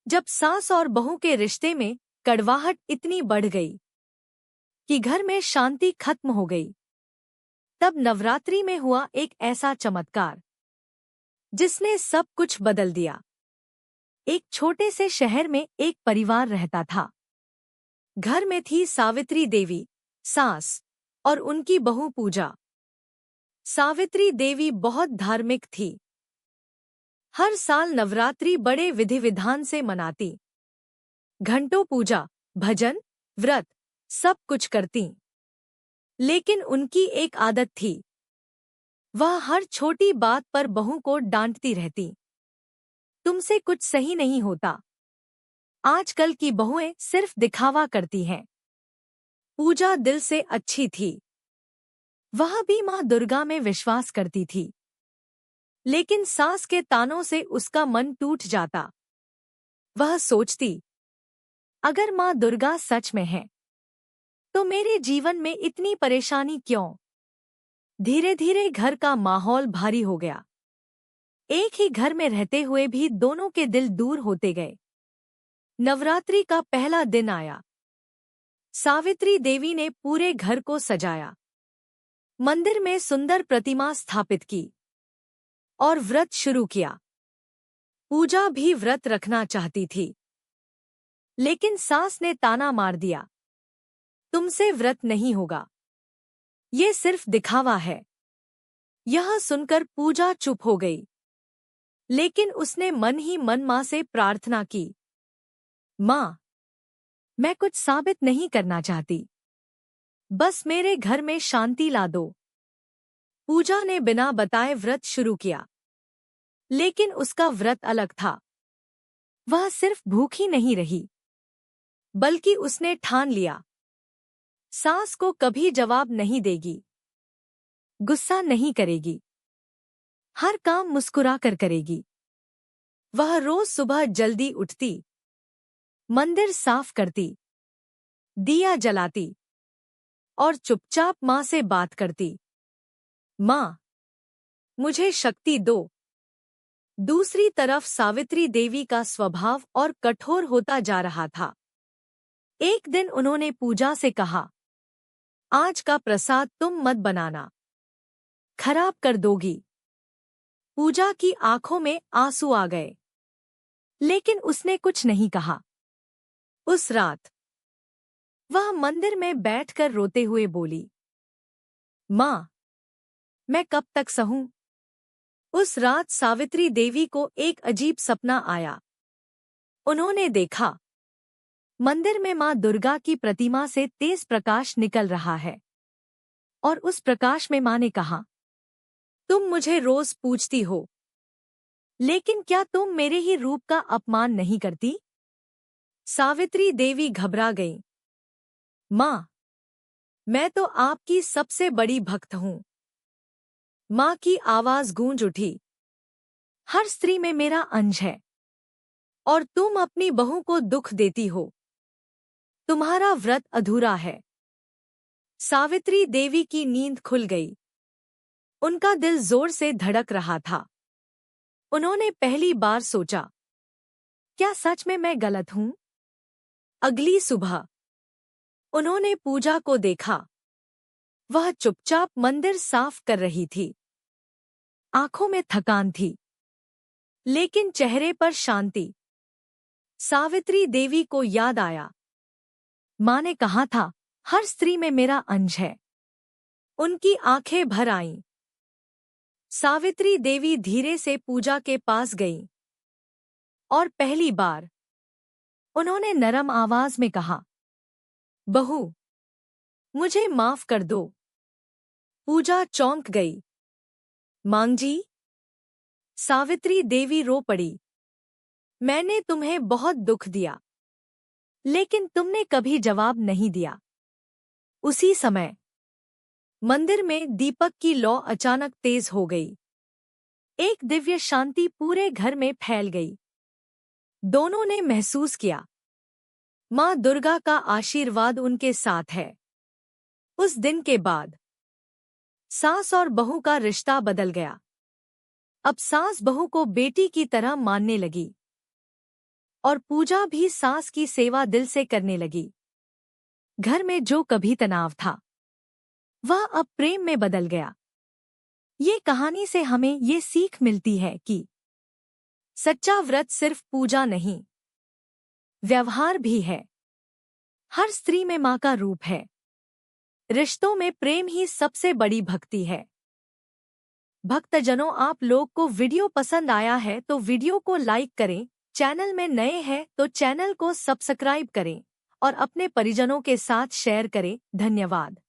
जब सास और बहू के रिश्ते में कड़वाहट इतनी बढ़ गई कि घर में शांति खत्म हो गई, तब नवरात्रि में हुआ एक ऐसा चमत्कार जिसने सब कुछ बदल दिया। एक छोटे से शहर में एक परिवार रहता था। घर में थी सावित्री देवी, सास, और उनकी बहू पूजा। सावित्री देवी बहुत धार्मिक थी। हर साल नवरात्रि बड़े विधि विधान से मनाती। घंटों पूजा, भजन, व्रत सब कुछ करती। लेकिन उनकी एक आदत थी, वह हर छोटी बात पर बहू को डांटती रहती। तुमसे कुछ सही नहीं होता। आजकल की बहुएं सिर्फ दिखावा करती हैं। पूजा दिल से अच्छी थी। वह भी मां दुर्गा में विश्वास करती थी। लेकिन सास के तानों से उसका मन टूट जाता। वह सोचती, अगर मां दुर्गा सच में है तो मेरे जीवन में इतनी परेशानी क्यों? धीरे धीरे घर का माहौल भारी हो गया। एक ही घर में रहते हुए भी दोनों के दिल दूर होते गए। नवरात्रि का पहला दिन आया। सावित्री देवी ने पूरे घर को सजाया, मंदिर में सुंदर प्रतिमा स्थापित की और व्रत शुरू किया। पूजा भी व्रत रखना चाहती थी, लेकिन सास ने ताना मार दिया, तुमसे व्रत नहीं होगा, ये सिर्फ दिखावा है। यह सुनकर पूजा चुप हो गई। लेकिन उसने मन ही मन मां से प्रार्थना की, मां, मैं कुछ साबित नहीं करना चाहती, बस मेरे घर में शांति ला दो। पूजा ने बिना बताए व्रत शुरू किया। लेकिन उसका व्रत अलग था। वह सिर्फ भूखी नहीं रही, बल्कि उसने ठान लिया, सास को कभी जवाब नहीं देगी, गुस्सा नहीं करेगी, हर काम मुस्कुराकर करेगी। वह रोज सुबह जल्दी उठती, मंदिर साफ करती, दिया जलाती और चुपचाप मां से बात करती, मां, मुझे शक्ति दो। दूसरी तरफ सावित्री देवी का स्वभाव और कठोर होता जा रहा था। एक दिन उन्होंने पूजा से कहा, आज का प्रसाद तुम मत बनाना, खराब कर दोगी। पूजा की आंखों में आंसू आ गए, लेकिन उसने कुछ नहीं कहा। उस रात वह मंदिर में बैठकर रोते हुए बोली, मां, मैं कब तक सहूं? उस रात सावित्री देवी को एक अजीब सपना आया। उन्होंने देखा, मंदिर में मां दुर्गा की प्रतिमा से तेज प्रकाश निकल रहा है, और उस प्रकाश में मां ने कहा, तुम मुझे रोज पूछती हो, लेकिन क्या तुम मेरे ही रूप का अपमान नहीं करती? सावित्री देवी घबरा गई। मां, मैं तो आपकी सबसे बड़ी भक्त हूं। मां की आवाज गूंज उठी, हर स्त्री में मेरा अंश है, और तुम अपनी बहू को दुख देती हो। तुम्हारा व्रत अधूरा है। सावित्री देवी की नींद खुल गई। उनका दिल जोर से धड़क रहा था। उन्होंने पहली बार सोचा, क्या सच में मैं गलत हूं? अगली सुबह उन्होंने पूजा को देखा। वह चुपचाप मंदिर साफ कर रही थी। आंखों में थकान थी, लेकिन चेहरे पर शांति। सावित्री देवी को याद आया, मां ने कहा था, हर स्त्री में मेरा अंश है। उनकी आंखें भर आईं। सावित्री देवी धीरे से पूजा के पास गईं और पहली बार उन्होंने नरम आवाज में कहा, बहू, मुझे माफ कर दो। पूजा चौंक गई। मांगजी? सावित्री देवी रो पड़ी। मैंने तुम्हें बहुत दुख दिया, लेकिन तुमने कभी जवाब नहीं दिया। उसी समय मंदिर में दीपक की लौ अचानक तेज हो गई। एक दिव्य शांति पूरे घर में फैल गई। दोनों ने महसूस किया, मां दुर्गा का आशीर्वाद उनके साथ है। उस दिन के बाद सास और बहू का रिश्ता बदल गया। अब सास बहू को बेटी की तरह मानने लगी। और पूजा भी सास की सेवा दिल से करने लगी। घर में जो कभी तनाव था वह अब प्रेम में बदल गया। ये कहानी से हमें ये सीख मिलती है कि सच्चा व्रत सिर्फ पूजा नहीं, व्यवहार भी है। हर स्त्री में माँ का रूप है। रिश्तों में प्रेम ही सबसे बड़ी भक्ति है। भक्तजनों, आप लोग को वीडियो पसंद आया है तो वीडियो को लाइक करें, चैनल में नए हैं तो चैनल को सब्सक्राइब करें और अपने परिजनों के साथ शेयर करें। धन्यवाद।